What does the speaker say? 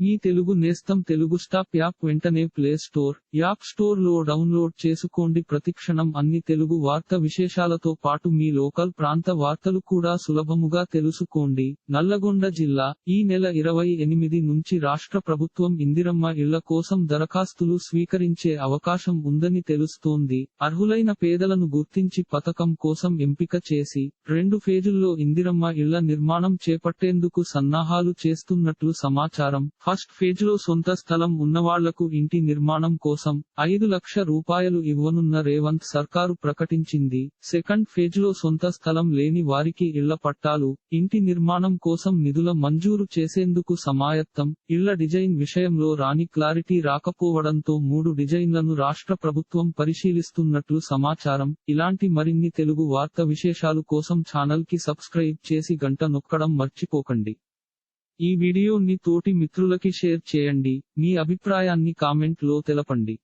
మీ తెలుగు నేస్తం Telugu stop app వెంటనే play store, app store లో డౌన్లోడ్ చేసుకోండి. ప్రతిక్షణం అన్ని తెలుగు వార్త విశేషాలతో పాటు మీ లోకల్ ప్రాంత వార్తలు కూడా సులభముగా తెలుసుకోండి. నల్లగొండ జిల్లా ఈ నెల 28 నుంచి రాష్ట్ర ప్రభుత్వం ఇందిరమ్మ ఇళ్ల కోసం దరఖాస్తులు స్వీకరించే అవకాశం ఉందని తెలుస్తోంది. అర్హులైన పేదలను గుర్తించి పథకం కోసం ఎంపిక చేసి 2 ఫేజుల్లో ఇందిరమ్మ ఇళ్ల నిర్మాణం చేపట్టేందుకు సన్నాహాలు చేస్తున్నట్లు సమాచారం. ఫస్ట్ ఫేజ్లో సొంత స్థలం ఉన్నవాళ్లకు ఇంటి నిర్మాణం కోసం 5 లక్షల రూపాయలు ఇవ్వనున్న రేవంత్ సర్కారు ప్రకటించింది. సెకండ్ ఫేజ్లో సొంత స్థలం లేని వారికి ఇళ్ల పట్టాలు, ఇంటి నిర్మాణం కోసం నిధుల మంజూరు చేసేందుకు సమాయత్తం. ఇళ్ల డిజైన్ విషయంలో రాని క్లారిటీ రాకపోవడంతో 3 డిజైన్లను రాష్ట్ర ప్రభుత్వం పరిశీలిస్తున్నట్లు సమాచారం. ఇలాంటి మరిన్ని తెలుగు వార్త విశేషాలు కోసం ఛానల్ కి సబ్స్క్రైబ్ చేసి గంట నొక్కడం మర్చిపోకండి. ఈ వీడియోని తోటి మిత్రులకి షేర్ చేయండి. మీ అభిప్రాయాన్ని కామెంట్ లో తెలపండి.